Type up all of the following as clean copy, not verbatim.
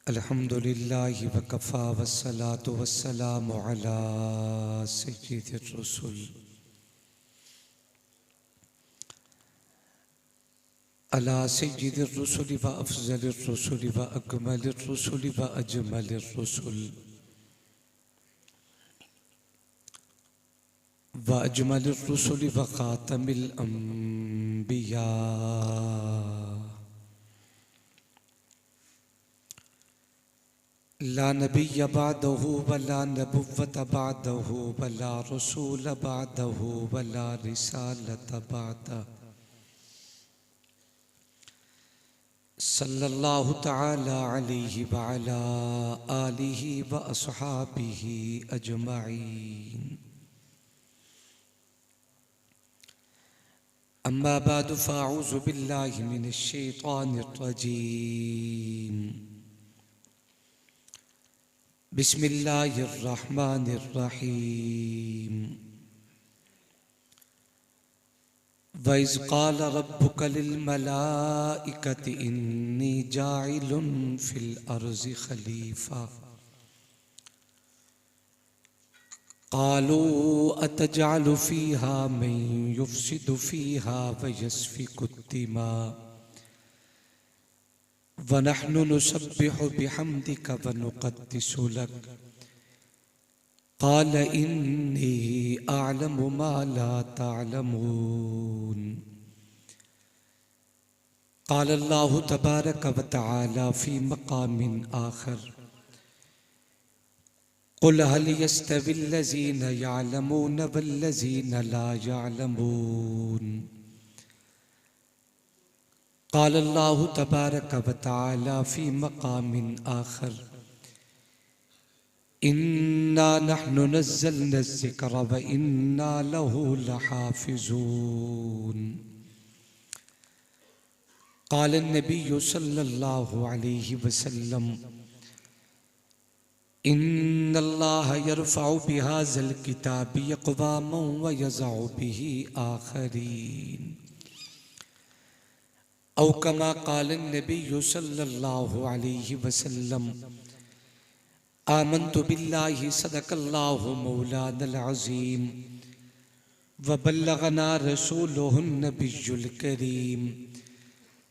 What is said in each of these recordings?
अल्हम्दुलिल्लाहि वकफ़ा वस्सलातु वस्सलामु अला सय्यिदिर रुसुल अला सय्यिदिर रुसुल व अफ़ज़लिर रुसुल व अकमलिर रुसुल व अजमलिर रुसुल व अजमलिर रुसुल व ख़ातमिल अंबिया ला नबिय्य बअदहु वला नबुव्वत बअदहु वला रसूल बअदहु वला रिसालत बअदहु सल्लल्लाहु तआला अलैहि व अला आलिहि व अस्हाबिहि अजमईन। अम्मा बाद फ़अऊज़ु बिल्लाहि मिनश शैतानिर रजीम। बिस्मिल्लाहिर्रहमानिर्रहीम। वइज़ क़ाल रब्बुक लिल मलाइकति इन्नी जाइलुन फ़िल अर्ज़ि ख़लीफ़ा क़ालू अतजअलु फ़ीहा मन युफ़्सिदु फ़ीहा व यस्फ़िकु द्दिमा व नहनु नुसब्बिहु बिहम्दिक व नुक़द्दिसु लक क़ाल इन्नी अअलमु मा ला तअलमून। क़ाल अल्लाहु तबारक व तआला फ़ी मक़ामिन आख़र क़ुल हल यस्तविल्लज़ीन यअलमून वल्लज़ीन ला यअलमून। क़ाल अल्लाहु तबारक व तआला फ़ी मक़ामिन आख़र इन्ना नहनु नज़्ज़लना ज़िक्र व इन्ना लहू लहाफ़िज़ून। क़ाल नबिय्यु सल्लल्लाहु अलैहि वसल्लम इन्नल्लाह यरफ़अु बिहाज़ल किताबि अक़वामन व यज़अु बिही आख़रीन। औ कमा क़ाल नबिय्यु सल्लल्लाहु अलैहि वसल्लम आमन्तु बिल्लाहि सदक़ल्लाहु मौलानल अज़ीम व बल्लगना रसूलुहुन नबियुल करीम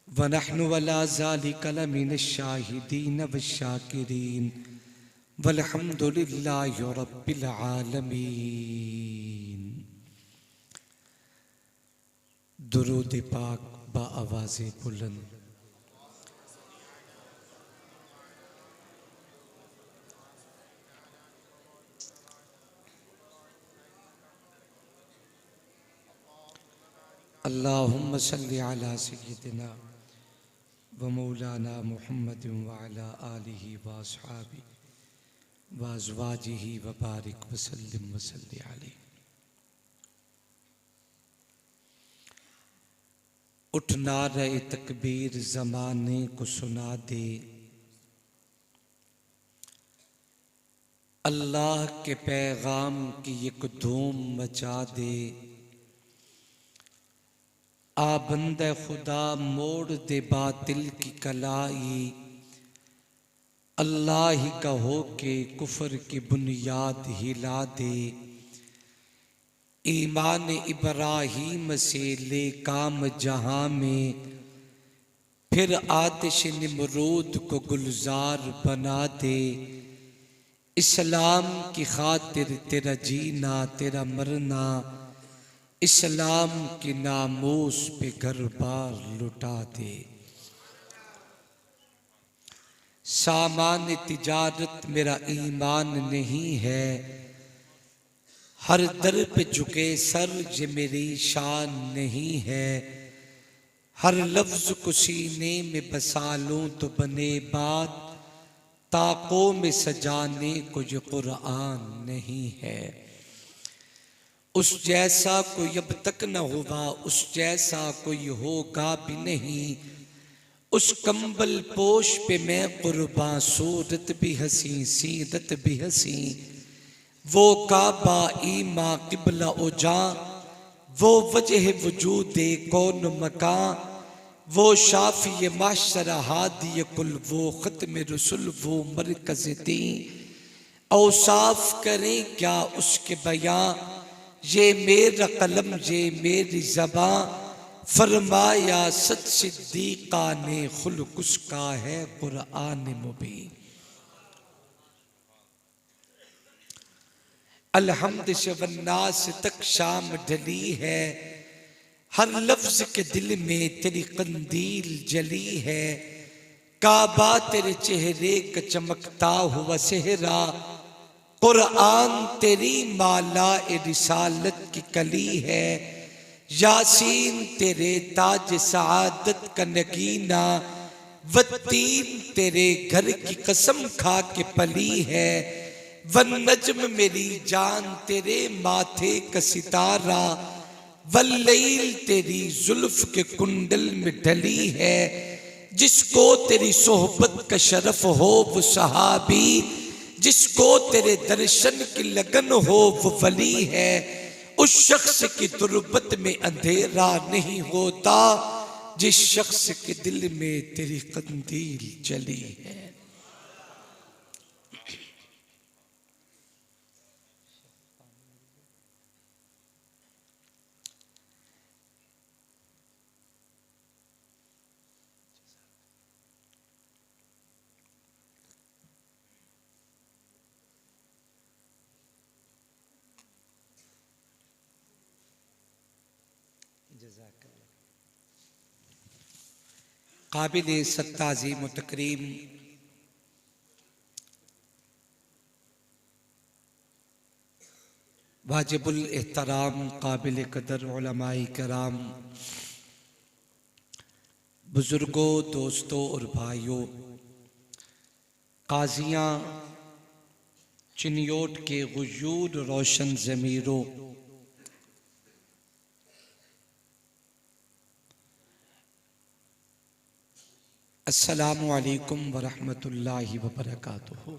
व नहनु अला ज़ालिका लमिनश शाहिदीन वश्शाकिरीन वल्हम्दुलिल्लाहि रब्बिल आलमीन। दुरूद पाक बा आवाज़े बुलंद। अल्लाहुम्म सल्लि अला सय्यिदिना व मौलाना मुहम्मदिन व अला आलिहि व अस्हाबिहि व अज़वाजिहि व बारिक व सल्लिम व सल्लि अलैहि। उठ नारे तकबीर ज़माने को सुना दे, अल्लाह के पैगाम की एक धूम मचा दे। आ बंदे खुदा मोड़ दे बातिल की कलाई, अल्लाह ही का हो के कुफर की बुनियाद हिला दे। ईमान इब्राहीम से ले काम जहां में, फिर आतिश निमरूद को गुलजार बना दे। इस्लाम की खातिर तेरा जीना तेरा मरना, इस्लाम की नामूस पे घर बार लुटा दे। सामान तिजारत मेरा ईमान नहीं है, हर दर पे झुके सर ये मेरी शान नहीं है। हर लफ्ज को सीने में बसा लूं तो बने बात, ताकों में सजाने को ये कुरान नहीं है। उस जैसा कोई अब तक न हुआ, उस जैसा कोई होगा भी नहीं। उस कंबल पोश पे मैं कुर्बान, सूरत भी हंसी सीरत भी हंसी। वो काबा ईमा किबला उजा, वो वजह वजूदे कौन मकां। वो शाफी माशर हादी कुल, वो खत्म रसुल, वो मरकज दी। औसाफ करें क्या उसके बयां, ये मेरा कलम ये मेरी ज़बां। फरमाया सच सिद्दीक़ा ने खुल्क उसका है कुरान मुबीन। अलहम्द से वन्नास तक शाम ढली है, हर लफ्ज के दिल में तेरी कंदील जली है। काबा तेरे चेहरे का चमकता हुआ सेहरा, कुरान तेरी माला ए रिसालत की कली है। यासीन तेरे ताज सआदत का नगीना, वत्तीन तेरे घर की कसम खा के पली है। वन नज्म मेरी जान तेरे माथे का सितारा, वल्लैल तेरी जुल्फ के कुंडल में ढली है। जिसको तेरी सोहबत का शरफ हो वो सहाबी, जिसको तेरे दर्शन की लगन हो वो वली है। उस शख्स की तुरबत में अंधेरा नहीं होता, जिस शख्स के दिल में तेरी कंदील जली है। काबिल सत्ताज़ीम व तकरीम वाजिबुल एहतराम काबिल कदर उलमाए कराम, बुजुर्गों, दोस्तों और भाइयों, काजियाँ चिन्योट के गुयूर रोशन ज़मीरों, अस्सलामु अलैकुम वरहमतुल्लाहि वबरकातुहू।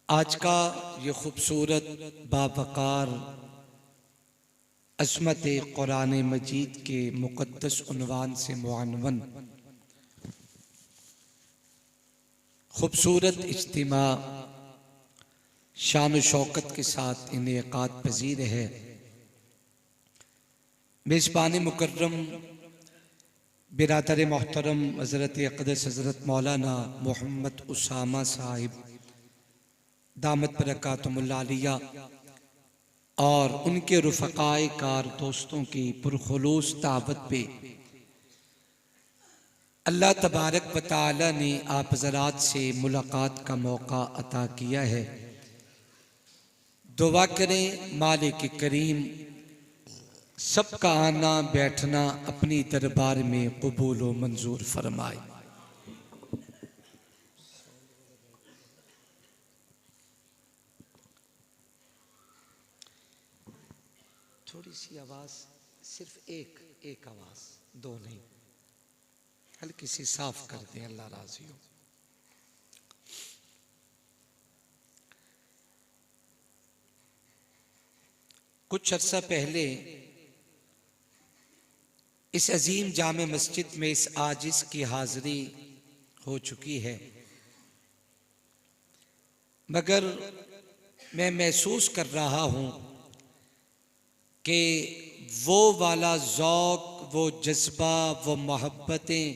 आज का ये खूबसूरत बावकार अज़मत कुरान मजीद के मुक़द्दस उन्वान से मुअन्वन खूबसूरत इज्तिमा शान व शौकत के साथ इनेकाद पजीर है। मेज़बान मुकर्रम बिरादर मोहतरम हज़रत अक़दस हज़रत मौलाना मोहम्मद उसामा साहिब दामत बरकातुहुमुल्लाह आलिया और उनके रुफ़क़ाए कार दोस्तों की पुरखुलूस दावत पे अल्लाह तबारक व तआला ने आप हज़रात से मुलाकात का मौका अता किया है। दुआ करें मालिक करीम सबका आना बैठना अपनी दरबार में कबूल व मंजूर फरमाए। थोड़ी सी आवाज, सिर्फ एक आवाज, दो नहीं, हल्की सी साफ कर दें, अल्लाह राजी हो। कुछ अरसा पहले इस अजीम जामे मस्जिद में इस आजिज़ की हाजिरी हो चुकी है, मगर मैं महसूस कर रहा हूं कि वो वाला ज़ौक़, वो जज्बा, वो मोहब्बतें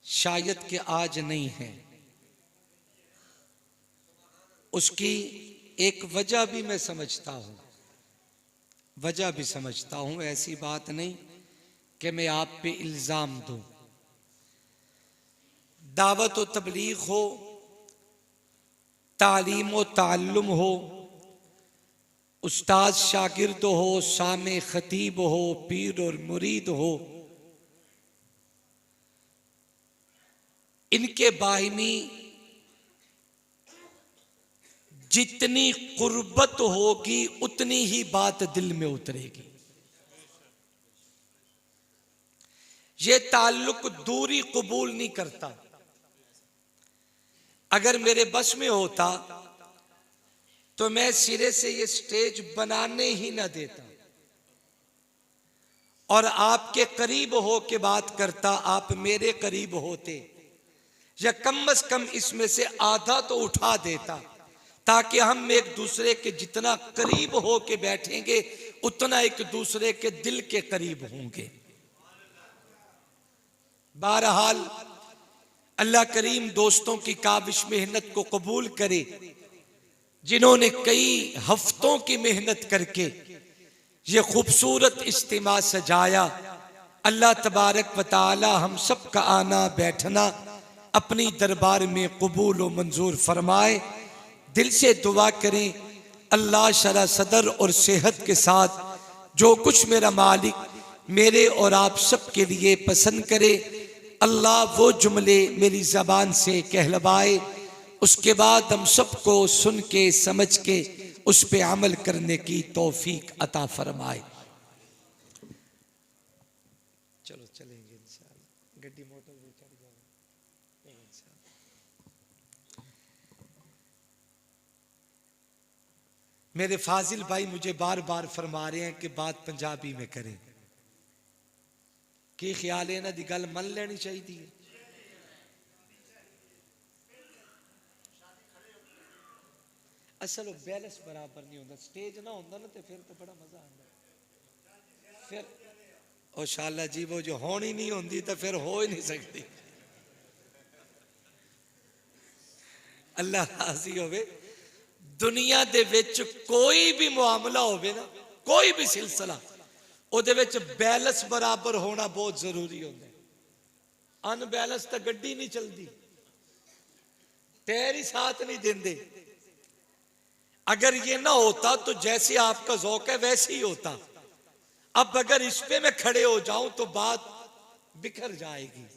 शायद कि आज नहीं है। उसकी एक वजह भी मैं समझता हूँ, वजह भी समझता हूँ, ऐसी बात नहीं कि मैं आप पे इल्ज़ाम दूँ। दावत व तबलीग हो, तालीम व ताल्लुम हो, उस्ताद शागिर्द हो, सामे खतीब हो, पीर और मुरीद हो, इनके बाहिनी जितनी कुर्बत होगी उतनी ही बात दिल में उतरेगी। ये ताल्लुक दूरी कबूल नहीं करता। अगर मेरे बस में होता तो मैं सिरे से ये स्टेज बनाने ही ना देता और आपके करीब हो के बात करता, आप मेरे करीब होते, या कम से कम इसमें से आधा तो उठा देता, ताकि हम एक दूसरे के जितना करीब हो के बैठेंगे उतना एक दूसरे के दिल के करीब होंगे। बहरहाल अल्लाह करीम दोस्तों की काबिश मेहनत को कबूल करे, जिन्होंने कई हफ्तों की मेहनत करके ये खूबसूरत इज्तिमा सजाया। अल्लाह तबारक व तआला हम सब का आना बैठना अपनी दरबार में कबूल व मंजूर फरमाए। दिल से दुआ करें अल्लाह शरा सदर और सेहत के साथ जो कुछ मेरा मालिक मेरे और आप सब के लिए पसंद करे, अल्लाह वो जुमले मेरी ज़बान से कहलवाए, उसके बाद हम सबको सुन के समझ के उस पे अमल करने की तौफीक अता फरमाए। चलो चलेंगे इंशाअल्लाह, गड्डी मोटर भी चढ़ जाएगा इंशाअल्लाह। मेरे फाजिल भाई मुझे बार बार फरमा रहे हैं कि बात पंजाबी में करें। की ख्याल है ना दी गल मन लेनी चाहिए। असल बैलेंस बराबर नहीं होता, स्टेज ना होता ना तो फिर तो बड़ा मजा आता। फिर ओ शाला जी वो जो होनी नहीं होती तो फिर हो ही नहीं सकती। अल्लाह राजी होवे। दुनिया दे विच कोई भी मुआमला होवे ना, कोई भी सिलसिला, ਉਹਦੇ ਵਿੱਚ बैलेंस बराबर होना बहुत जरूरी होता है। अनबैलेंस तो गड्डी नहीं चलती, पैर ही साथ नहीं देंगे। अगर ये ना होता तो जैसे आपका ज़ौक़ है वैसे ही होता। अब अगर इस पे मैं खड़े हो जाऊं तो बात बिखर जाएगी,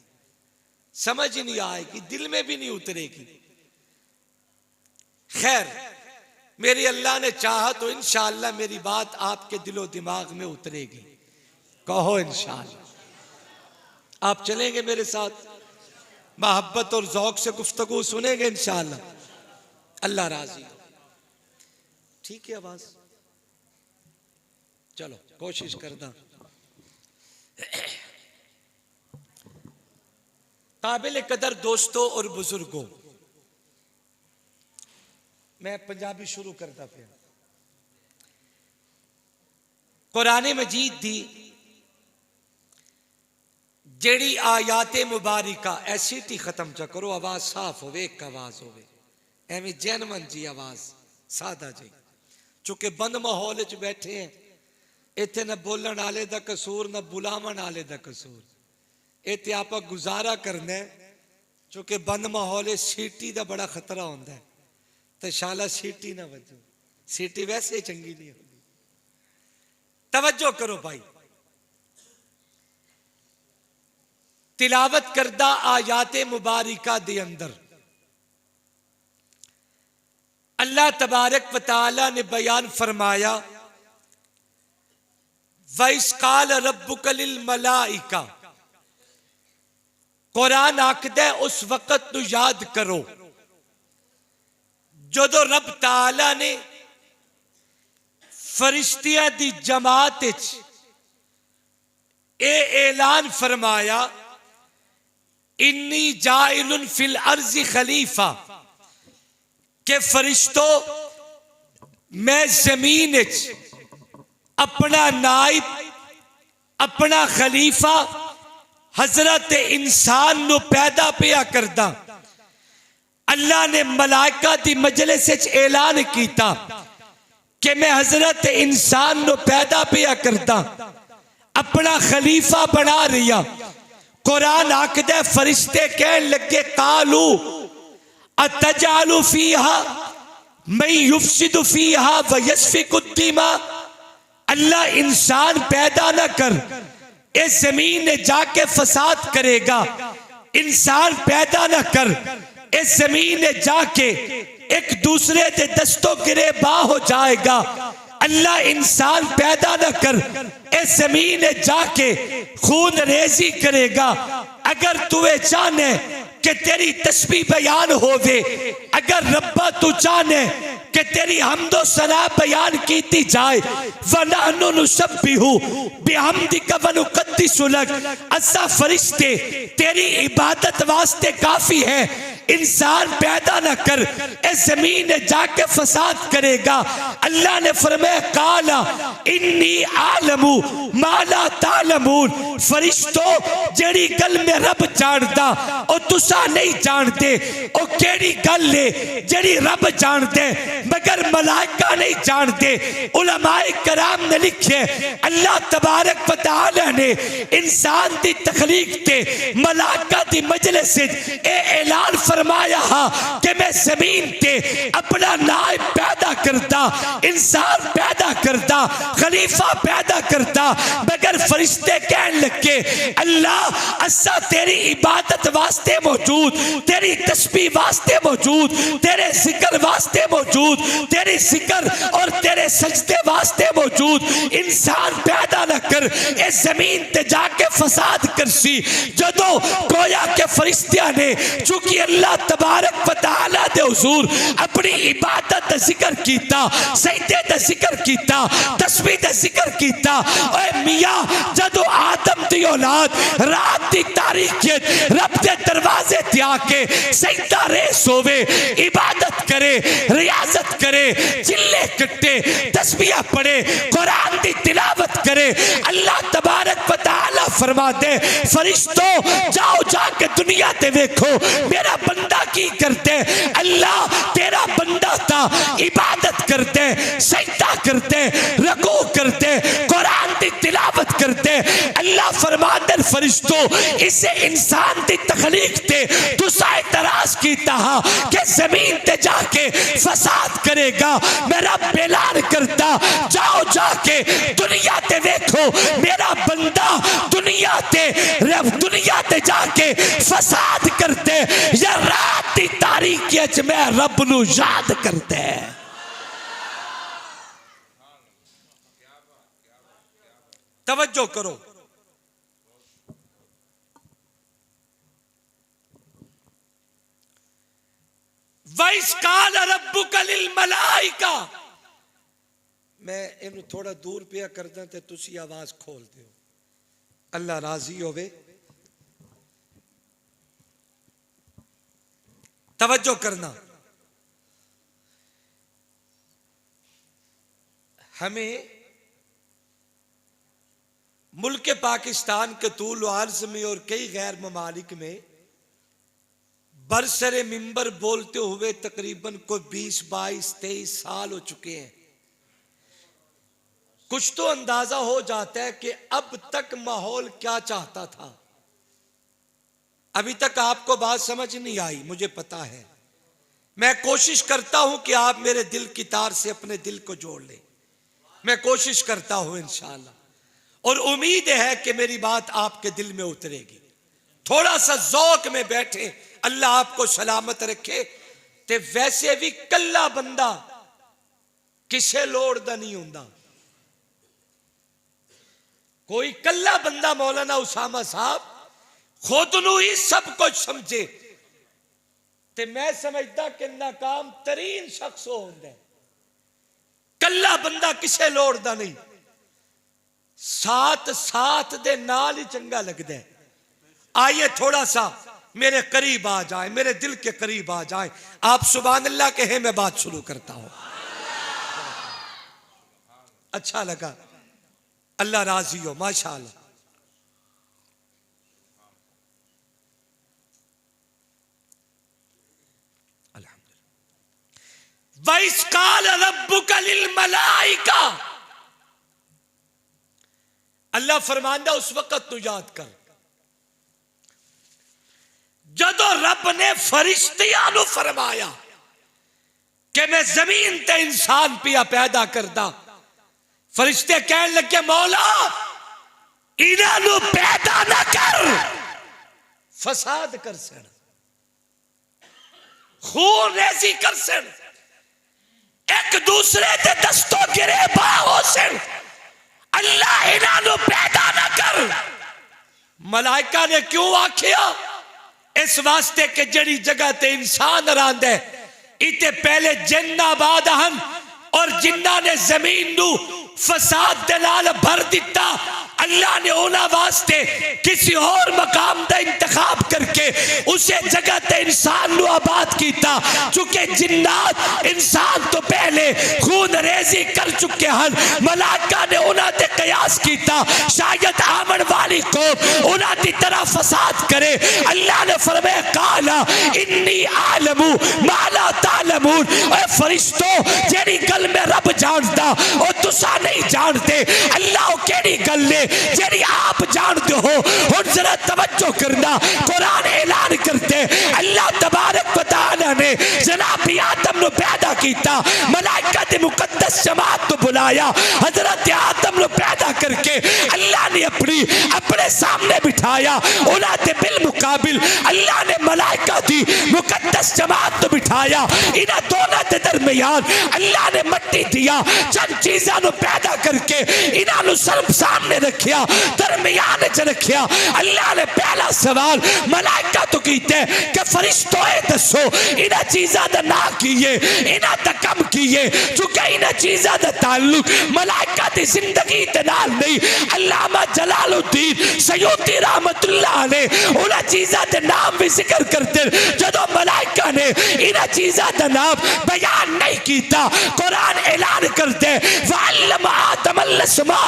समझ ही नहीं आएगी, दिल में भी नहीं उतरेगी। खैर, मेरी अल्लाह ने चाहा तो इंशाअल्लाह मेरी बात आपके दिलो दिमाग में उतरेगी। कहो इंशाअल्लाह। आप चलेंगे मेरे साथ, मोहब्बत और ज़ौक़ से गुफ्तगू सुनेंगे इंशाअल्लाह। अल्लाह राजी। ठीक है आवाज, चलो कोशिश करना। काबिल कदर दोस्तों और बुजुर्गों, मैं पंजाबी शुरू करता फिर। कुरान मजीद दी जेड़ी आयाते मुबारिका, ऐसी टी खत्म च करो, आवाज साफ होवे, एक आवाज होवे, एवं जैनमन जी आवाज सादा जी। चूंकि बंद माहौल च बैठे हैं, इतने न बोलन वाले दा कसूर न बुलावन वाले दा कसूर, इतने आप गुजारा करना है। चूंकि बंद माहौल सीटी का बड़ा खतरा होता है, तो शाला सीटी ना बजो, सीटी वैसे ही चंगी नहीं होगी। तवज्जो करो भाई। तिलावत करदा आयाते मुबारिका दे अंदर अल्लाह तबारक व तआला ने बयान फरमाया, वइस काल रब्बुका लिल मलाइका। कुरान आखदा उस वक्त तू याद करो जदों रब ताला ने फरिश्तियां दी जमात ए ऐलान फरमाया, इन्नी जाइलुन फिल अर्ज़ि खलीफा, के फरिश्तों मैं जमीन अपना नाइब, अपना खलीफा हजरत इंसान नु पैदा पिया करदा। अल्लाह ने मलाइका दी मजलिस ऐलान किया कि मैं हजरत इंसान नु पैदा पिया करदा, अपना खलीफा बना रहा। कुरान आखदा फरिश्ते कहन लगे, कालू अतजालु फीहा मैं युफसिदु फीहा व यस्फिकु दिमा। अल्लाह इंसान पैदा ना कर, इस जमीन ने जाके फसाद करेगा। इंसान पैदा ना कर, इस जमीन ने जाके एक दूसरे के दस्तों गिरेबान हो जाएगा। अल्लाह इंसान पैदा ना कर, इस जमीन ने जाके खून रेजी करेगा। अगर तुए चाहने कि तेरी तस्बीह बयान होवे, अगर रब्बा तू चाहने कि तेरी हमदो सना बयान कीती जाए। वनहनु नुसब्बिहु बिहम्दिका व नुक़द्दिसु लक, असा फरिश्ते तेरी इबादत वास्ते काफी है। इंसान पैदा न कर, इस जमीन में जाके फसाद करेगा। अल्लाह ने फरमाया काला इन्नी आलमू माला तालमून, फरिश्तों जेड़ी गल में रब जानदा और तुसा नहीं जानते, ओ केड़ी गल है जेड़ी रब जानते मगर मलाइका नहीं जानते। उलमाए कराम ने लिखे अल्लाह तबारक व तआला ने इंसान दी तखलीक ते मलाइका दी मजलिस ए ऐलान फरमाया कि मैं जमीन ते अपना नायब पैदा करता, इंसान पैदा करता, खलीफा पैदा करता। मगर फरिश्ते कहने लगे अल्लाह असा तेरी इबादत वास्ते मौजूद, तेरी तस्बीह वास्ते मौजूद, तेरे जिक्र वास्ते मौजूद, तेरी जिक्र और तेरे सजदे वास्ते मौजूद। इंसान पैदा न कर, इस जमीन ते जाके फसाद करसी। जदों गोया के फरिश्तियां ने चूंकि अल्लाह तबारक व तआला दे हुजूर अपनी इबादत दा जिक्र कीता, सजदे दा जिक्र कीता, तस्बीह दा जिक्र कीता। ओए मियां जदों आदम दी औलाद रात दी तारीकियत रब दे दरवाजे ते आके सजदा रेस होवे, इबादत करे, रियाजत करे, चिल्ले कट्टे, तस्बीह पढ़े, कुरान दी तिलावत करे, अल्लाह तबारक व तआला फरमाते फरिश्तों जाओ जाके दुनिया ते देखो मेरा बंदा की करते। अल्लाह तेरा बंदा था, इबादत करते, सजदा करते, रकू करते, कुरान की तिलावत करते। अल्लाह फरमाते फरिश्तों इसे इंसान की तखलीक ते तुसा इतराज कीता कि जमीन ते जाके फसाद करेगा। मेरा ऐलान करता जाओ जाके दुनिया ते देखो मेरा बंदा दुनिया ते जाके फसाद करते या रात की तारीकी च मैं रब नू याद करते। तवज्जो करो, वैस काल रब्बुका लिल मलाइका। मैं इन्हू थोड़ा दूर पिया करदा ते तुसी आवाज खोल दियो, अल्लाह राजी होवे। तवज्जो करना, हमें मुल्क पाकिस्तान के तूल अर्ज में और कई गैर ममालिक में बरसरे मिंबर बोलते हुए तकरीबन कोई 20, 22, 23 साल हो चुके हैं। कुछ तो अंदाजा हो जाता है कि अब तक माहौल क्या चाहता था। अभी तक आपको बात समझ नहीं आई, मुझे पता है। मैं कोशिश करता हूं कि आप मेरे दिल की तार से अपने दिल को जोड़ लें। मैं कोशिश करता हूं इंशाअल्लाह, और उम्मीद है कि मेरी बात आपके दिल में उतरेगी। थोड़ा सा ज़ौक में बैठे, अल्लाह आपको सलामत रखे। ते वैसे भी कल्ला बंदा किसे लोड़दा नहीं हुंदा। कोई कल्ला बंदा मौलाना उसामा साहब खुद नू ही सब कुछ समझे ते मैं समझदा कि नाकाम तरीन शख्स होंदा है। कल्ला बंदा किसे लोड़दा नहीं, साथ दे नाल ही चंगा लगदा है। आइए थोड़ा सा मेरे करीब आ जाए, मेरे दिल के करीब आ जाए। आप सुभान अल्लाह कहे, मैं बात शुरू करता हूं। अच्छा लगा, अल्लाह राजी हो, माशाअल्लाह। वैस काल रब्बुका लिल मलाइका, अल्लाह फरमांदा उस वक्त तू याद कर जदों रब ने फरिश्तियां नू फरमाया कि मैं जमीन ते इंसान पिया पैदा करदा। फरिश्ते कहने लगे मौला इन्हां नू पैदा ना कर, फसाद कर सन, खून रेजी कर सन, एक दूसरे ते दस्तों गिरेबान हो सन। अल्लाह इन्हां नू पैदा ना कर। मलाइका ने क्यों आखिया? इस वास्ते कि जड़ी जगह ते इंसान रहिंदा है इते पहले जिन्नाबाद हन और जिन्ना ने जमीन नू फसाद दे नाल भर दिता। अल्लाह ने उन्हां वास्ते किसी और मकाम का इंतखाब करके उसे जगह ते इंसान नू आबाद किया। चूंकि जिन्नात इंसान तो पहले खून रेजी कर चुके हैं, मलाइका ने उन्हां ते कयास किया शायद आमन वाली कौम उन्हां दी तरह फसाद करे। अल्लाह ने फरमाया काला इन्नी आलमू माला तालमून। ए फरिश्तों जेड़ी गल में रब जानदा और तुसा नहीं जानते। अल्लाह केड़ी गल ने जेड़ी आप जानते हो। हुण जरा तवज्जो करना, कुरान ऐलान करते अल्लाह तबारक व तआला ने जनाब आदम नु पैदा किया, मलाइका दे मुकद्दस जमात को बुलाया। हजरत आदम नु पैदा करके अल्लाह ने अपने सामने बिठाया। उन्हां दे बिल मुकाबिल अल्लाह ने मलाइका दी मुकद्दस जमात को बिठाया। इन्हां दोनों के दरमियान अल्लाह ने मट्टी दिया, चंद चीज़ों नु पैदा करके इन्हां नु सामने रखिया, दरमियान च रखिया। अल्लाह ने पहला सवाल मलाइका तो कीते कि फरिश्तों दसो इन्हां चीज़ों का ना कीए, इन्हां दा कम कीए। चूंकि इन्हां चीज़ों का ताल्लुक मलाइका की जिंदगी के नाल नहीं। अल्लामा जलालुद्दीन सयूती रहमतुल्लाह ने उन्हां चीज़ों के नाम भी जिक्र करते जदों मलाइका ने इन्हां चीज़ों का नाम बयान नहीं किया। कुरान ऐलान करते वअल्लम आदम अल-अस्मा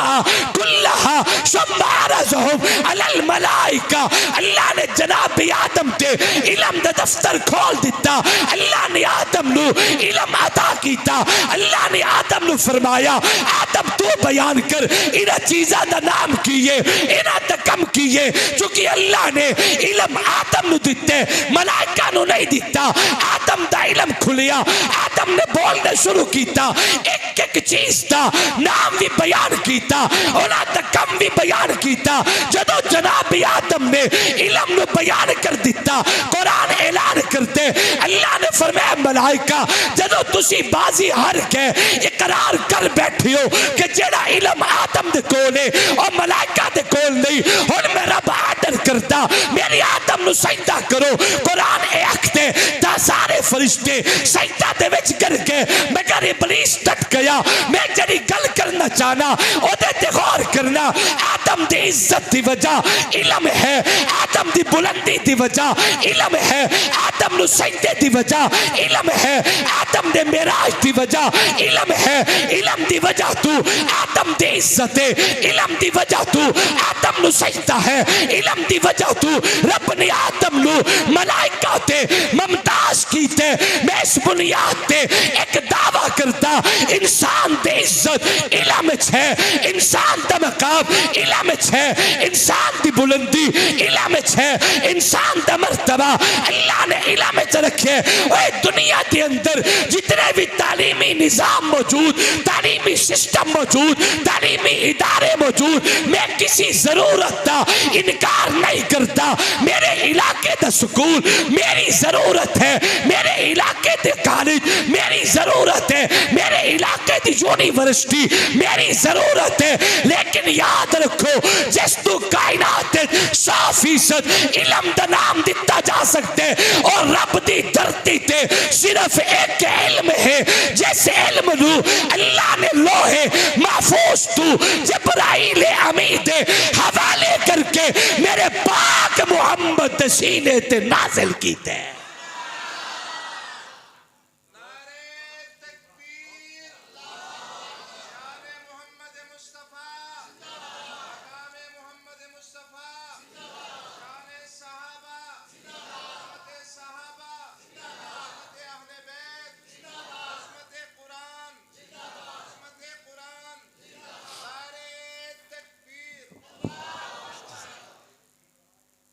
कुल्लहा सुम्मा अरज़हुम अलल मलाइका। अल्लाह ने जनाब आदम ते इल्म दा दफ्तर खोल दिता। अल्लाह ने आदम नु इल्म अता किया। अल्लाह ने आदम नु फरमाया आदम तू बयान कर इन्हां चीज़ों का नाम कीए, इन्हां दा कम कीए। चूंकि अल्लाह ने इल्म आदम नु दिते, मलाइका नु नहीं दिता। आदम दा इल्म खुलिया, आदम ने बोलना शुरू किया, एक एक चीज का नाम भी बयान किया, उन्हां दा कम भी बयान किया। जदों जनाब आदम ने इल्म नु बयान कर दिता, कुरान ऐलान करते अल्लाह ने फरमाया मलाइका जदों तुसी बाजी हार के इकरार कर बैठे हो कि जेड़ा इल्म आदम दे कोल है और मलाइका दे कोल नहीं, हुण मैं रब आर्डर करता मेरी आदम नु सजदा करो। कुरान ए आखदे ता सारे फरिश्ते सजदा दे विच करके मगर इबलीस डट गया। मैं जेड़ी गल करना चाहना ओदे ते गौर करना। आदम दी इज्जत दी वजह इल्म है, आदम दी बुलंदी दी वजह इल्म है, आदम नु सजदे दी वजह इल्म है, आदम दे मेराज दी वजह इल्म है। इल्म दी वजह तू आदम दी इज्जत है, इल्म दी वजह तू आदम नु सजदा है, इल्म दी वजह तू रब ने आदम नु मलाइका ते मुमताज कीते। मैं इस बुनियाद ते एक दावा करता इंसान दी इज्जत इल्म है, इंसान दा मकाम इल्म है, इंसान दी बुलंदी इल्म है, इंसान दा मर्तबा अल्लाह ने इल्म च रखे। ओए दुनिया के अंदर जितने भी तालीमी निजाम मौजूद, तालीमी सिस्टम मौजूद, तालीमी इदारे मौजूद, मैं किसी जरूरत का इनकार नहीं करता। मेरे इलाके का स्कूल मेरी जरूरत है, मेरे इलाके के कॉलेज मेरी जरूरत है, मेरे इलाके की यूनिवर्सिटी मेरी जरूरत है। लेकिन याद रखो जिस तू कायनात 100% इल्म का नाम दिता जा सकते और रब दी धरती ते सिर्फ एक इल्म है। जिस इल्म नू अल्लाह ने लोहे महफूज तू जिब्राइल अमीन दे हवाले करके मेरे पाक मुहम्मद सीने ते नाजिल कीते।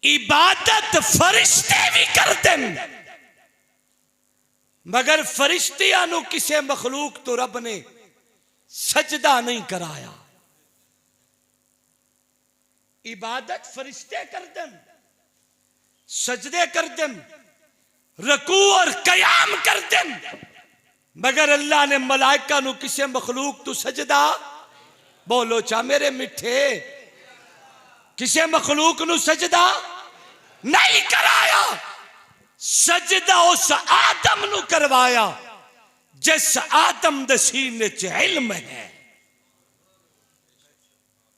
इबादत फरिश्ते भी करते मगर फरिश्तियां नु किसे मखलूक तो रब ने सजदा नहीं कराया। इबादत फरिश्ते करते, सजदे करते, रकू और कयाम करते, मगर अल्लाह ने मलाइका नु किसे मखलूक तो सजदा बोलो चा मेरे मिठे किसे मखलूक नु सजदा नहीं कराया। सजदा उस आदम नु करवाया जिस आदम दे सीने च इल्म है।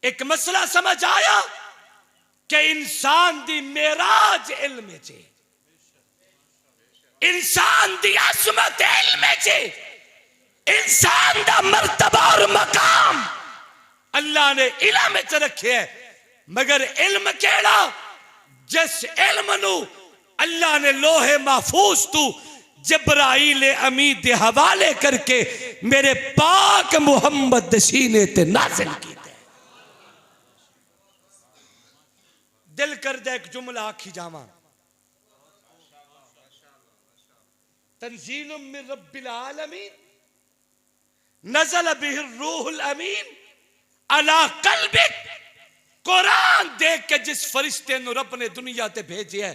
एक मसला समझ आया कि इंसान दी मेराज इल्म च, इंसान दी अजमत इल्म च, इंसान दा मर्तबा और मकाम अल्लाह ने इल्म च रखे है। मगर इल्म केड़ा? जिस इल्म नु अल्लाह ने लोहे महफूज तू जबराइल अमीन दे हवाले करके मेरे पाक मुहम्मद दे सीने ते नाज़िल कीता। दिल करदा एक जुमला आखी जावा, तंजीलुम मिन रब्बिल आलमीन नज़ल बिहिर रूहुल अमीन अला कल्बिक। कुरान देख के जिस फरिश्ते नु रब ने दुनिया ते भेजे है,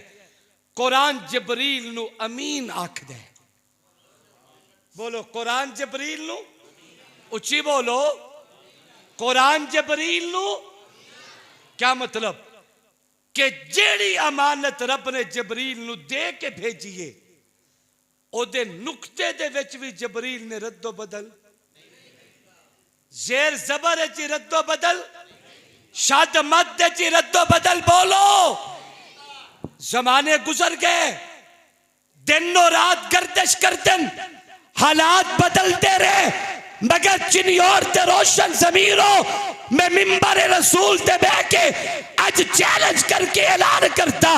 कुरान जबरील नु अमीन आखदा है। बोलो कुरान जबरील नु, उच्ची बोलो, कुरान जबरील नु। क्या मतलब? कि जेड़ी अमानत रब ने जबरील नु दे के भेजीए ओदे नुक्ते दे विच भी जबरील ने रद्दो बदल, जेर जबर च रद्दो बदल, शद मद च रद्दो बदल। बोलो जमाने गुजर गए, दिन और रात गर्दिश करतन, हालात बदलते रहे, मगर चिन्योर ते रोशन जमीरों में मिंबर रसूल ते बह के आज चैलेंज करके ऐलान करता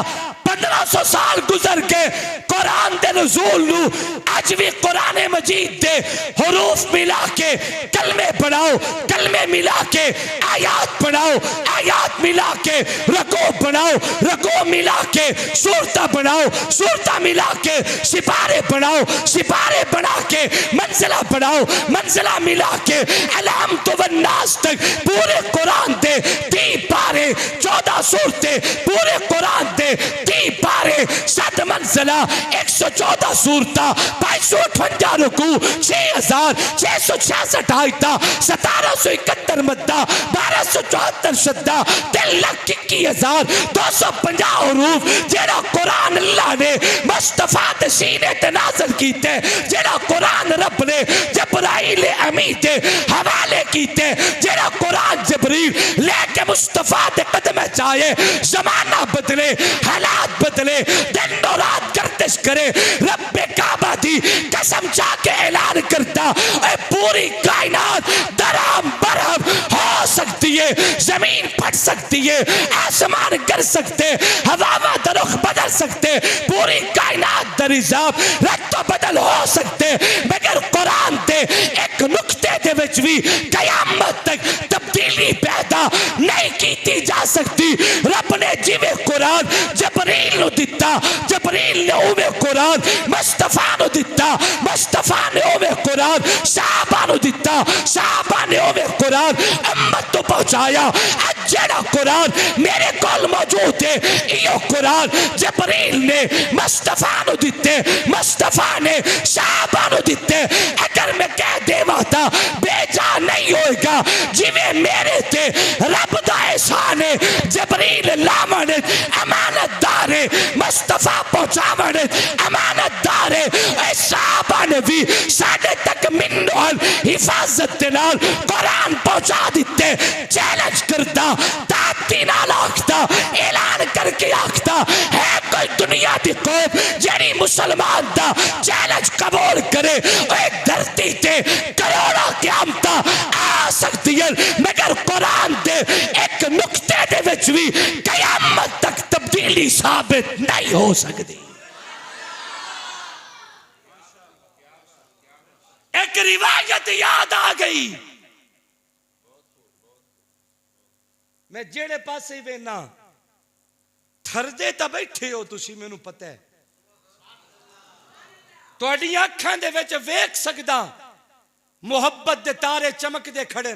1500 साल गुजर के कुरान दे नज़ूल नु आज भी कुरान मजीद दे हुरूफ मिला के कलमे पढ़ाओ, कलमे मिला के आयात पढ़ाओ, आयात मिला के रको पढ़ाओ, रको मिला के सूरता पढ़ाओ, सूरता मिला के सिपारे पढ़ाओ, सिपारे बना के मंजिला पढ़ाओ, मंजिला मिला के अलाम तो वन्नास तक पूरे कुरान दे 3 पारे 14 सूरतें, पूरे कुरान दे 3 पारे 7 मंजिला 114 सूरता 558 रुकू 6666 आयता 1771 मद्दा 1274 शद्दा 3,21,250 हरूफ जेड़ा कुरान अल्लाह ने मुस्तफा दे सीने ते नाज़िल कीते, जेड़ा कुरान रब ने जबराइल अमीन दे हवाले कीते, जेड़ा कुरान जबरील लेके मुस्तफा दे कदम चाहे, जमाना बदले, हालात बदले, दिन और रात गर्दिश करे, रब्बे काबा दी कसम जाके ऐलान करता है पूरी कायनात दराम बरहम हो सकती है, जमीन फट सकती है, आसमान गिर सकते, हवा दरुख बदल सकते, पूरी कायनात दरिजाब रत्तो बदल हो सकते, मगर कुरान दे एक नुक्ते दे विच भी कयामत तक तब्दीली पैदा नहीं की जा सकती। रब ने जिवे कुरान जबरील नु दिता, जबरील ने उवे कुरान मुस्तफा नु दिता, मुस्तफा ने उवे कुरान साहबा नु दिता, साहबा ने उवे कुरान उम्मत तो पहुंचाया। जेड़ा कुरान मेरे कोल मौजूद है, यो कुरान जबरील ने मुस्तफा नु दिते, मुस्तफा ने साहबा नु दिते। अगर मैं कह देवा था बेजा नहीं होएगा, जिवे मेरे ते रब दा एहसान है, जबरील लामन अमानतदार है, मुस्तफा पहुंचावन अमानतदार है, साहबा ने भी साडे तक मिन्नल हिफाजत दे नाल कुरान पहुंचा दिते। चैलेंज करता ताती नाल आखता, ऐलान करके आखता है कोई दुनिया दी कौम जेड़ी मुसलमान दा चैलेंज कबूल करे, एक धरती ते करोड़ों क़यामतां आ सकती है, मगर कुरान दे एक नुक्ते दे विच भी कयामत तक तब्दीली साबित नहीं हो सकती। एक रिवायत याद आ गई, मैं जेड़े पासे वेना थरदे तो बैठे हो तुसी, मैनू पता है तुहाडी अखां दे विच वेख सकदा मुहब्बत दे तारे चमकदे खड़े,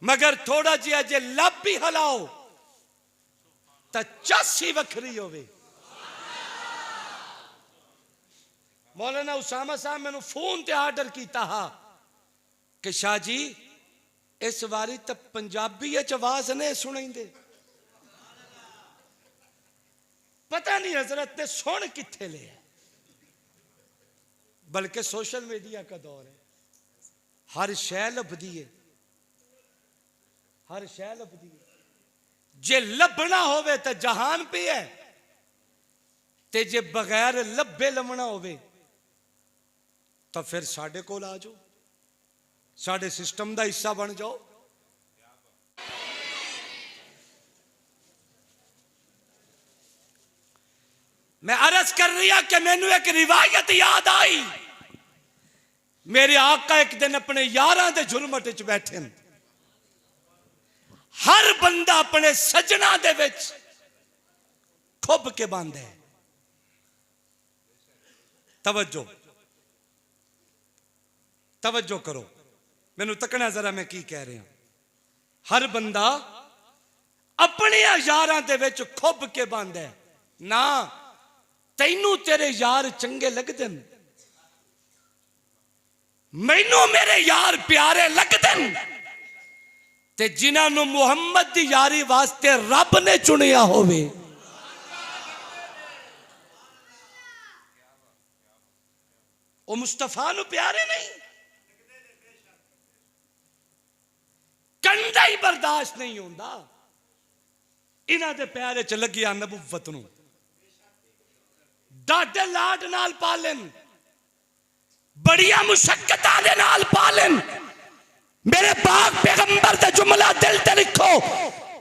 मगर थोड़ा जिहा जे लब भी हिलाओ तो चस ही वखरी होवे। मौलाना उसामा साहब मैनू फोन ते आर्डर किया हा कि शाह जी इस बारी तो पंजाबी आवाज ने सुनेंदे, पता नहीं हजरत ने सुन किथे लिया, बल्कि सोशल मीडिया का दौर है, हर शै लभदी है, हर शै लभदी है। जे लभना होवे तो जहान पे है, ते जे बगैर लभे लभना होवे तो फिर साडे कोल आ जाओ, साडे सिस्टम का हिस्सा बन जाओ। मैं अर्ज कर रही हूं कि मैनू एक रिवायत याद आई। मेरे आका एक दिन अपने यारां दे झुलमट च बैठे, हर बंदा अपने सजना दे विच खुब के बंद है। तवज्जो तवज्जो करो, मैनू तकना जरा मैं की कह रहा। हर बंदा अपने यारां दे विच खुब के बंद है ना। तैनू तेरे यार चंगे लगदे, मैनू मेरे यार प्यारे लगदे, ते जिन्हां नू मुहम्मद दी यारी वास्ते रब ने चुनिया होवे, वो मुस्तफा नू प्यारे नहीं, कंधा ही बर्दाश्त नहीं होंदा। इन्हां दे प्यारे च लगिया नबुव्वत नू, डाटे लाड नाल पालन, बड़िया मुशक्कतां दे नाल पालन। मेरे पाक पैगंबर का जुमला दिल ते लिखो,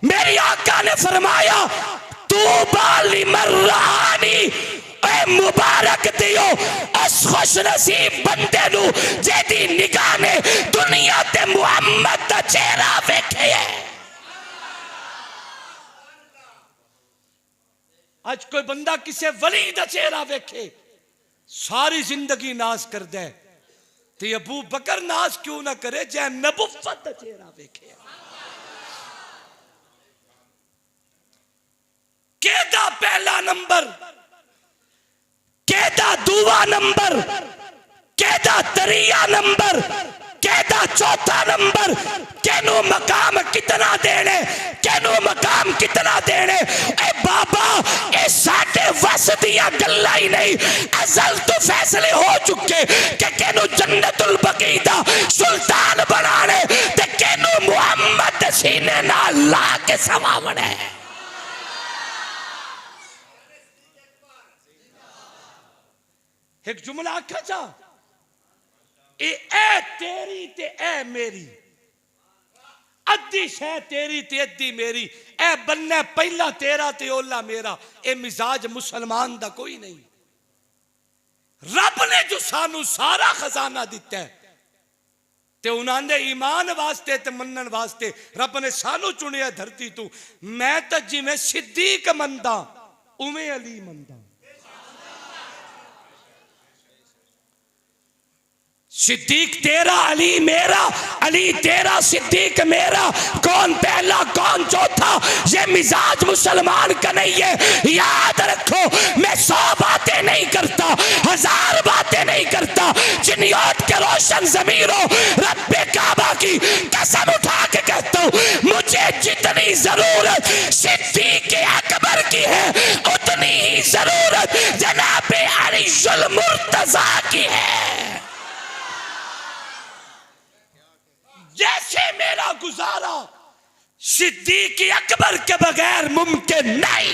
मेरी आका ने फरमाया तू बाली मर्रानी, ए मुबारक दियो उस खुश नसीब बंदे नू जेदी निगाह ने दुनिया ते मुहम्मद दा चेहरा वेखे है। आज कोई बंदा किसी वली दा चेहरा वेखे सारी जिंदगी नाज करदा है, ते अबू बकर नाज क्यों ना करे जै नबुव्वत दा चेहरा वेखे। केदा पहला नंबर, केदा दूआ नंबर, केदा तरिया नंबर, केदा चौथा नंबर, केनू मकाम कितना देने, केनू मकाम कितना देने। ए बाबा ए साडे वस दियां गल्लां ही नहीं, अज़ल तो फैसले हो चुके कि केनू जन्नतुल बकी दा सुल्तान बनाने ते केनू मुहम्मद सीने नाल ला के सवावणे। एक जुमला आखा चा, ए तेरी ते ए मेरी, अद्धी शै तेरी ते अद्धी मेरी, ए बन्ने पहला तेरा ते ओला मेरा। ए मिजाज मुसलमान दा कोई नहीं। रब ने जो सानू सारा खजाना दिता है, ते उन्होंने ईमान वास्ते ते मनन वास्ते रब ने सानू चुनिया धरती तू। मैं तो जिवें सिद्दीक मनदा उवें अली मनदा। सिद्दीक तेरा अली मेरा, अली तेरा सिद्दीक मेरा, कौन पहला कौन चौथा ये मिजाज मुसलमान का नहीं है। याद रखो मैं 100 बातें नहीं करता, 1000 बातें नहीं करता, चिन्योट के रोशन ज़मीरों रब्बे काबा की कसम उठा के कहता हूँ, मुझे जितनी जरूरत सिद्दीक अकबर की है उतनी ही जरूरत जनाबे अलीयुल मुर्तजा की है। जैसे मेरा गुजारा सिद्दीक अकबर के बगैर मुमकिन नहीं,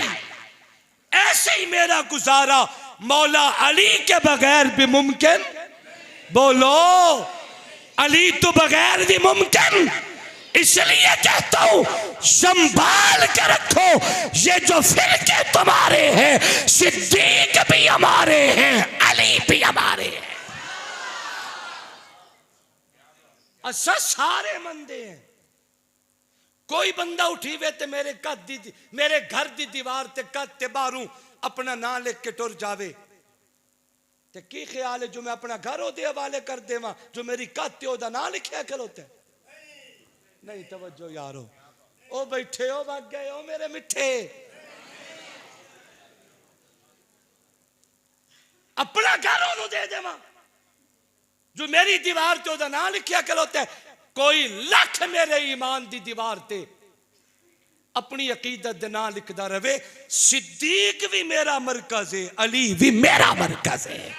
ऐसे ही मेरा गुजारा मौला अली के बगैर भी मुमकिन। बोलो अली तो बगैर भी मुमकिन। इसलिए कहता हूं संभाल के रखो, ये जो फिरके तुम्हारे हैं सिद्दीक भी हमारे हैं, अली भी हमारे हैं। असा सारे मंदे हैं। कोई बंदा उठी वे ते मेरे घर दी दीवार ते कद ते बाहरों अपना नाम लिख के टुर जावे, ते की ख्याल है जो मैं अपना घर ओदे हवाले कर देवां जो मेरी कद ते ओदा नाम लिखिया खलोता नहीं। तवज्जो यारो, ओ बैठे हो भाग गए हो मेरे मिठे। अपना घर ओनू दे देवां जो मेरी दीवार ते ओदा नाम लिखिया खलोता है। कोई लख मेरे ईमान दी दीवार ते अपनी अकीदत दे नाल लिखदा रवे, सिद्दीक भी मेरा मरकज है, अली भी मेरा मरकज है।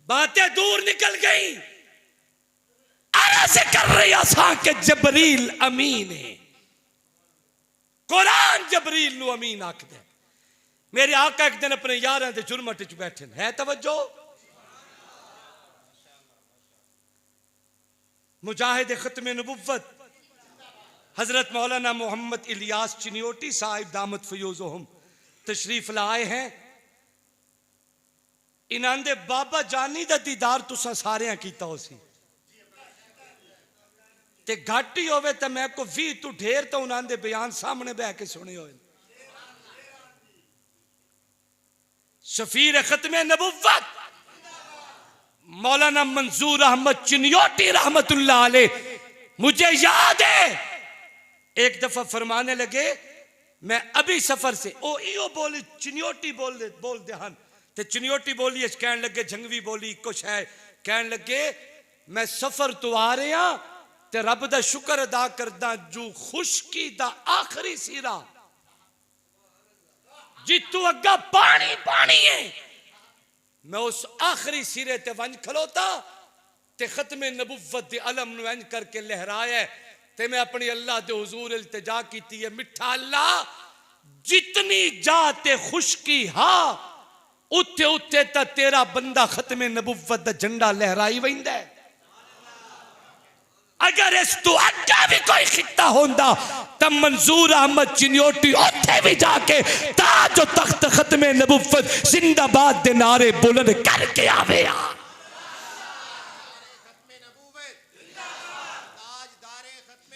बातें दूर निकल गई, अर्ज कर रही आसा के जबरील अमीन है। कुरान जबरील नु अमीन आखदे। मेरे आका एक दिन अपने यारां दे जुरमट च बैठे है, तवज्जो, मुजाहिद खत्म नबुव्वत हजरत मौलाना मोहम्मद इलियास चिन्योटी साहिब दामत फयूज़ुहुम तशरीफ लाए हैं। इन्हां दे बाबा जानी दा दीदार तुसा सारे कीता हो सी, ते घट ही होवे ते मैं को 20 तू ढेर तो उन्हां दे बयान सामने बह के सुने होए। शफीर खत्म नबुव्वत मौलाना मंजूर अहमद चिन्योटी रहमतुल्लाह अलैह, मुझे याद है एक दफा फरमाने लगे, मैं अभी सफर से ओ इो बोली चिन्योटी बोल दे हन, ते चिन्योटी बोली कहन लगे, झंगवी बोली कुछ है, कहन लगे मैं सफर तो आ रहा ते रब दा शुक्र अदा करदा जो खुशकी दा आखिरी सिरा जितू अग्गा पानी पानी है, मैं उस आखिरी सिरे ते वंज खलोता ते खत्म नबुव्वत दे अलम नु वंज करके लहराया, ते मैं अपनी अल्लाह दे हुजूर इल्तिजा कीती है, मिठा अल्लाह जितनी जाते खुशकी हा उत्ते उत्ते ता तेरा बंदा खत्म नबुव्वत दा झंडा लहराई वैंदा है। अगर इस तू अग्गा भी कोई खिता होंदा तब मंजूर अहमद चिन्योटी उत्थे भी जाके ताज और तख्त खत्म नबुव्वत जिंदाबाद दे नारे बुलंद करके आवे।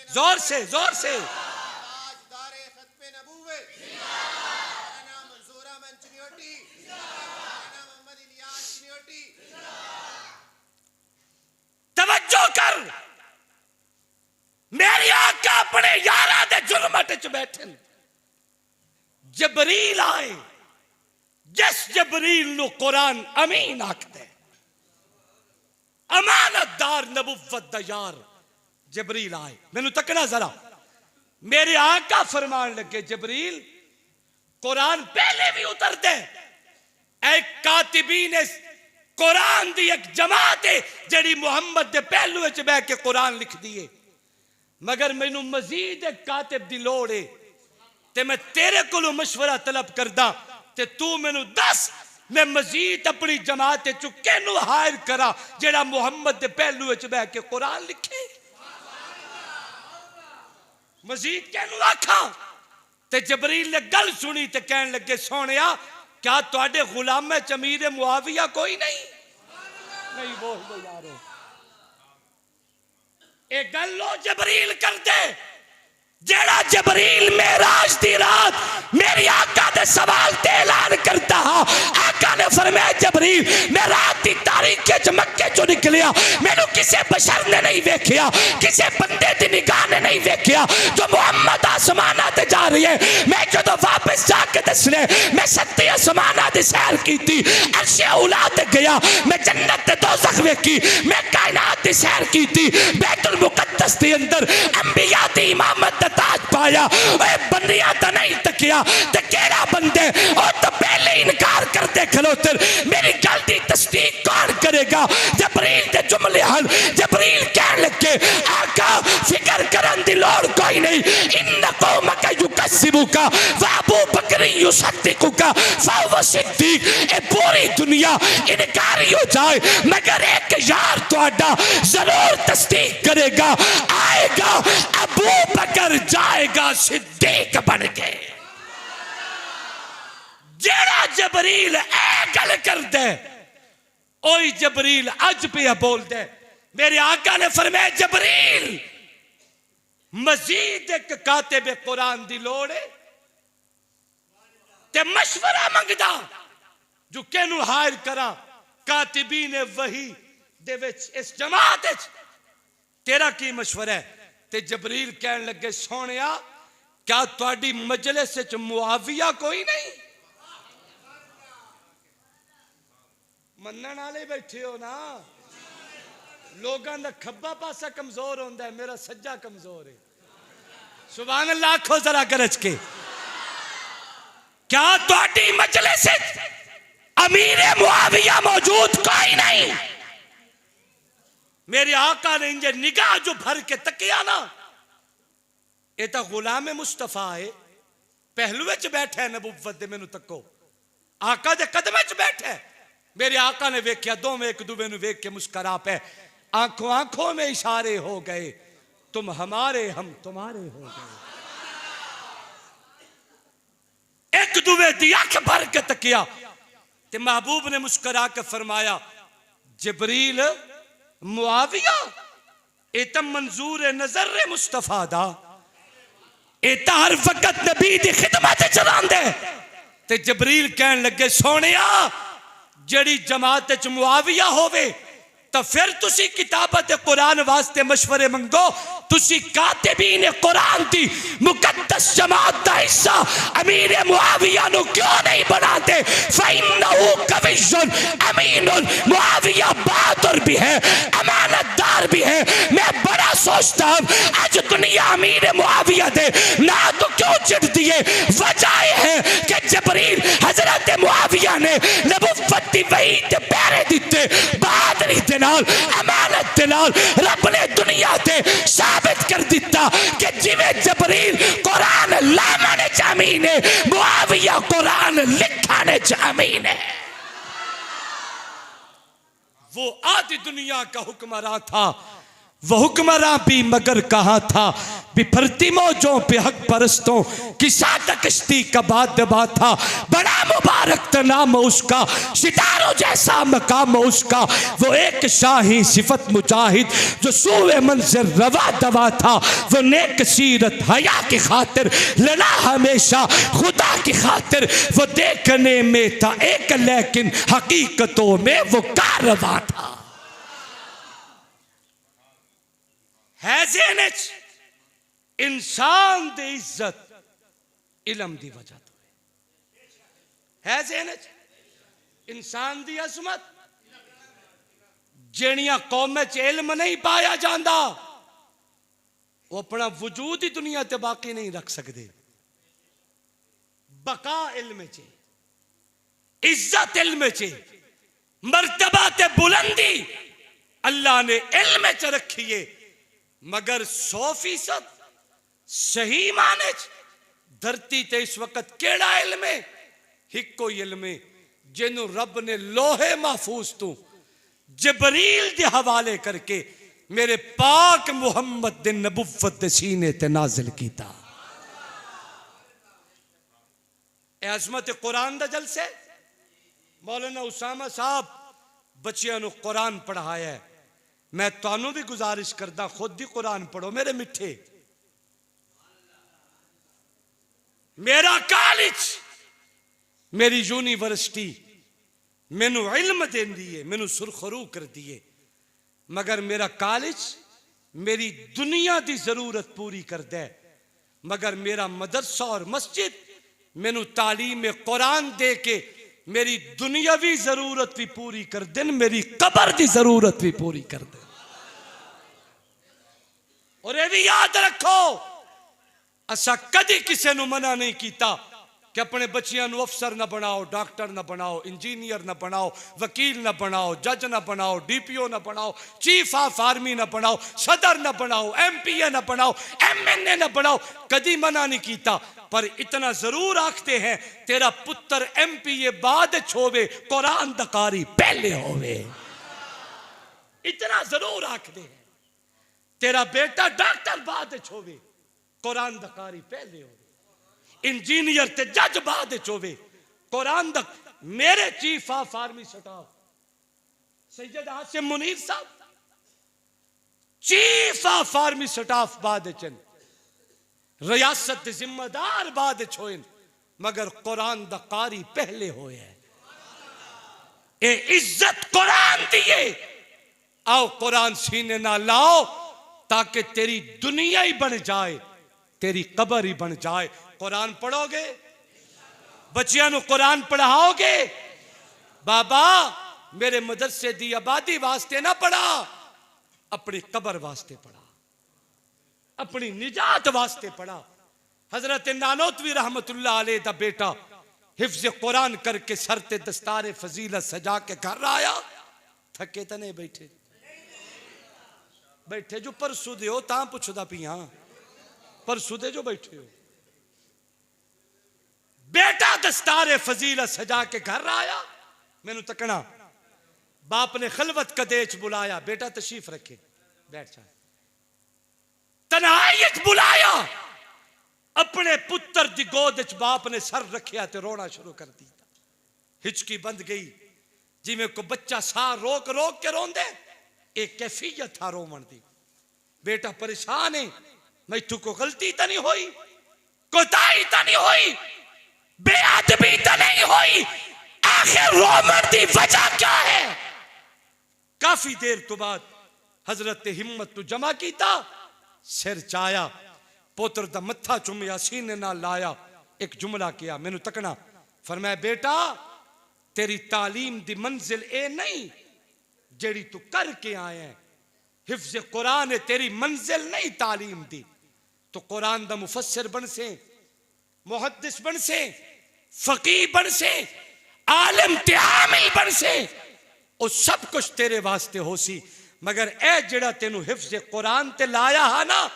जोर से जोर से तवज्जो कर। मेरी आका अपने यारा दे जुर्मट च बैठे, जबरील आए, जिस जबरील नु कुरान अमीन आखदे, अमानतदार नबुव्वत दा यार जबरील आए। मैनू तकना जरा, मेरे आका फरमान लगे, जबरील कुरान पहले भी उतर दे, एक कातिबीन कुरान दी एक जमात है जड़ी मुहम्मद दे पहलू च बह के कुरान लिख दिए, मगर मैनू मजीद एक कातिब दी लोड़ है, ते मैं तेरे कोलों मशवरा तलब करदा, ते तू मैनू दस मैं मजीद अपनी जमात चु किनू हायर करा जेड़ा मुहम्मद दे पहलू च बह के कुरान लिखे, मजीद किनू आखा। ते जबरील ने गल सुनी ते कहन लगे, सोनिया क्या तुहाडे गुलाम च अमीर मुआविया कोई नहीं? नहीं बोल दो यारो, ए गल लो जबरील कर दे, जेड़ा जबरील मेराज दी रात मेरी आका दे सवाल ते ऐलान करता हा। आका ने फरमाया, जबरील मैं रात दी तारीख च मक्के चो निकलिया, मैनू किसी बशर ने नहीं वेखिया, किसी बंदे दी निगाह ने नहीं वेखिया, जो मुहम्मद आसमाना ते जा रही है। मैं जदों वापस जाके दसने मैं 7 आसमाना दी सैर कीती, अर्शे औला ते गया, मैं जन्नत ते दोज़ख वेखी, मैं कायनात दी सैर कीती, बैतुल मुकद्दस दे अंदर अंबिया दी इमामत ताज पाया। बंदियां तो नहीं तकिया, ते केड़ा बंदे और तो पहले इनकार करते खलोते, मेरी गल दी तस्दीक कौन करेगा? जबरील दे जुमले हन। जबरील कहने लगे, आका फिक्र करन दी लोड़ कोई नहीं, इन्न कौमक युकस्सिबुका व अबू बकर युसद्दिकुका फहुव सिद्दीक। ए पूरी दुनिया इनकारी हो जाए मगर एक यार तुहाडा जरूर तस्दीक करेगा, आएगा अबू बकर, जाएगा सिद्दीक बन के। जेड़ा जबरील ए गल कर दे, ओही जबरील अज पे बोल दे। मेरे आका ने फरमाया, जबरील मजीद एक कातिब कुरान दी लोड़ है ते मशवरा मंगदा जो केनू हायर करा। कातिबीन वही दे विच इस जमात विच तेरा की मशवरा है? ते जबरील कहन लगे, सोनिया क्या तुहाडी मजलिस च मुआविया कोई नहीं? मनण वाले बैठे हो ना, लोगों का खब्बा पासा कमजोर होंदा है, मेरा सज्जा कमजोर है। सुभान अल्लाह आखो जरा गरज के। क्या तुहाडी मजलिस अमीर मुआविया मौजूद कोई नहीं? मेरे आका ने इंजे निगाह जो भर के तकिया ना, ये तो गुलाम मुस्तफा है, पहलू च बैठा है नबुव्वत दे। मैनू तको आका दे कदम च बैठा है। मेरे आका ने वेख्या, दोवें एक दूसरे नू वेख के मुस्करा पे, आंखों आंखों में इशारे हो गए, तुम हमारे हम तुम्हारे हो गए। एक दूसरे दी आंख भर के तकिया ते महबूब ने मुस्करा के फरमाया, जिब्रील मुआविया ये तो मंजूर नजर है मुस्तफा दा, ये तो हर वक्त नबी दी खिदमत च रहिंदा है। ते जिब्रील कहन लगे, सोनिया जड़ी जमात च मुआविया होवे तो फिर तुसी किताबत कुरान वास्ते मशवरे मंगो। तुसी कातिबीन कुरान दी मुकद्दस जमात दा हिस्सा अमीर मुआविया नु क्यों नहीं बनाते? फइन्नहु कवियुन अमीनुन, मुआविया बहादुर भी है, अमानतदार भी है। मैं बड़ा सोचता हूं आज दुनिया अमीर मुआविया दे ना तो क्यों चिढ़ दिए? वजह है कि जिब्रील हजरत मुआविया ने नबुव्वत दी वही ते पैरे दिते, बहादुरी दे नाल, अमानत दे नाल रब ने दुनिया ते साबित कर दिता कि जिवें जिब्रील कुरान लाने च अमीन है, मुआविया कुरान लिखाने च अमीन है। वो आधी दुनिया का हुक्मरान था, वो हुक्मरान भी मगर कहाँ था? बिफरती मौजों पे हक परस्तों की सादा कश्ती का बादबा था। बड़ा मुबारक नाम उसका, सितारों जैसा मकाम उसका। वो एक शाही सिफत मुजाहिद जो सूए मंजर रवा दवा था। वो नेक सीरत हया की खातिर लड़ा हमेशा खुदा की खातिर। वो देखने में था एक लेकिन हकीकतों में वो कारवां था। है इंसान दी इज्जत इलम दी वजह तो है। इंसान दी अजमत जेड़ियां कौम च इल्म नहीं पाया जाता, वो अपना वजूद ही दुनिया ते बाकी नहीं रख सकते। बका इल्म च, इज्जत इल्म च, मर्तबा ते बुलंदी अल्लाह ने इल्म च रखी है। मगर 100% सही माने धरती ते इस वक्त केड़ा इल्म है? हिको इल्म है जिन्हों रब ने लोहे महफूज तू जिब्रील दे हवाले करके मेरे पाक मुहम्मद दे नबुव्वत दे सीने ते नाजिल कीता। अजमत कुरान दा जलसे। मौलाना उसामा साहब बच्चियां नू कुरान पढ़ाया है। मैं तुहानू भी गुजारिश करदा, खुद ही कुरान पढ़ो मेरे मिठे। मेरा कॉलेज, मेरी यूनिवर्सिटी मैनू इल्म देंदी है, मैनू सुरखरू कर दिए, मगर मेरा कॉलेज मेरी दुनिया की जरूरत पूरी करता है। मगर मेरा मदरसा और मस्जिद मैनू तालीम कुरान दे के मेरी दुनियावी जरूरत भी पूरी कर देन, मेरी कबर की जरूरत भी पूरी कर दे। और ये भी याद रखो, असा कदी किसी नू मना नहीं किया कि अपने बच्चियां नू अफसर ना बनाओ, डॉक्टर ना बनाओ, इंजीनियर ना बनाओ, वकील ना बनाओ, जज ना बनाओ, डीपीओ ना बनाओ, चीफ ऑफ आर्मी ना बनाओ, सदर ना बनाओ, एमपीए ना बनाओ, एमएनए ना बनाओ। कदी मना नहीं किया, पर इतना जरूर आखते हैं तेरा पुत्र एमपीए बाद होवे, कुरान दा कारी पहले होवे। इतना जरूर आखते हैं तेरा बेटा डॉक्टर बाद होवे, कुरान दा कारी पहले होवे। इंजीनियर ते जज बाद होवे, कुरान दा। मेरे chief of army staff Syed Asim Munir साहब चीफ ऑफ आर्मी स्टाफ बाद चन, रियासत जिम्मेदार बाद छोइन, मगर कुरान दा कारी पहले होए। ए इज्जत कुरान दिए। आओ कुरान सीने ना लाओ ताकि तेरी दुनिया ही बन जाए, तेरी कबर ही बन जाए। कुरान पढ़ोगे, बच्चियां नू कुरान पढ़ाओगे। बाबा मेरे मदरसे दी आबादी वास्ते ना पढ़ा, अपनी कबर वास्ते पढ़ा। अपनी निजात वास्ते पढ़ा। हजरत नानोतवी रहमतुल्लाह अलैह दा बेटा हिफ्ज़ कुरान करके सर ते दस्तारे फजीलत सजा के घर आया। थके तो नहीं बैठे, बैठे जो परसों दे हो तां पुछदा पिया, परसों दे जो बैठे हो। बेटा दस्तारे फजीलत सजा के घर आया, मैनू तकना। बाप ने खलवत कदेच बुलाया, बेटा तशरीफ रखे, बैठ जा। तन्हाई बुलाया, अपने पुत्र दी गोद च बाप ने सर रखिया ते रोना शुरू कर दिया। हिचकी बंद गई, जिमें को बच्चा साह रोक रोक के रोंदे। एक कैफियत था रोमन दी। बेटा परेशान है, मैथू को गलती तो नहीं हुई, कोताही तो नहीं हुई, बेअदबी तो नहीं हुई, आखिर रोमन दी वजह क्या है? काफी देर तो बाद हजरत हिम्मत तो जमा कीता, सिर चाया, पुत्र दा मत्था चुमिया, सीने नाल लाया, एक जुमला किया, मैनू तकना। फरमाया बेटा तेरी तालीम दी मंजिल ए नहीं जेड़ी तू करके आया है, हिफ्ज़ कुरान है तेरी मंजिल नहीं तालीम दी। तो कुरान दा मुफस्सिर बन से, मुहद्दिस बन से, फकीह बन से, आलिम ते आमिल बन से, और सब कुछ तेरे वास्ते हो सी। मगर ए जेड़ा तेनू हिफ्ज़ कुरान ते लाया है ना,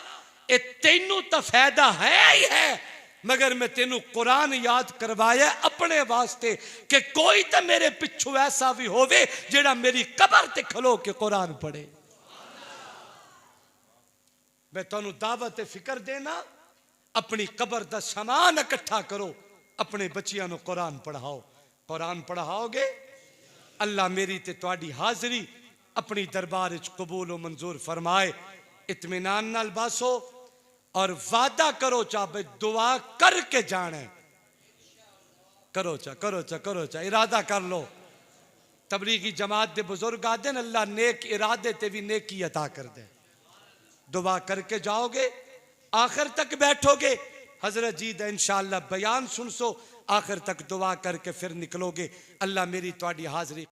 ए तेनू तो फायदा है ही है, मगर मैं तेनू कुरान याद करवाया अपने वास्ते कि कोई तो मेरे पिछू ऐसा भी होवे जेड़ा मेरी कबर ते खलो के कुरान पढ़े। मैं तेनू दावत फिक्र देना, अपनी कबर दा सामान इकट्ठा करो, अपने बच्चियां नू कुरान पढ़ाओ। कुरान पढ़ाओगे, अल्लाह मेरी ते तुहाडी हाजरी अपनी दरबार च कबूल व मंजूर फरमाए। इत्मीनान नाल बासो और वादा करो चा भाई दुआ करके जाना है। करो चा करो चा करो चा, इरादा कर लो। तबलीगी जमात दे बुजुर्ग आदे अल्लाह नेक इरादे ते भी नेकी अता कर दे। दुआ करके जाओगे, आखिर तक बैठोगे, हजरत जी दा इंशाअल्लाह बयान सुन सो, आखिर तक दुआ करके फिर निकलोगे। अल्लाह मेरी तुहाडी हाजरी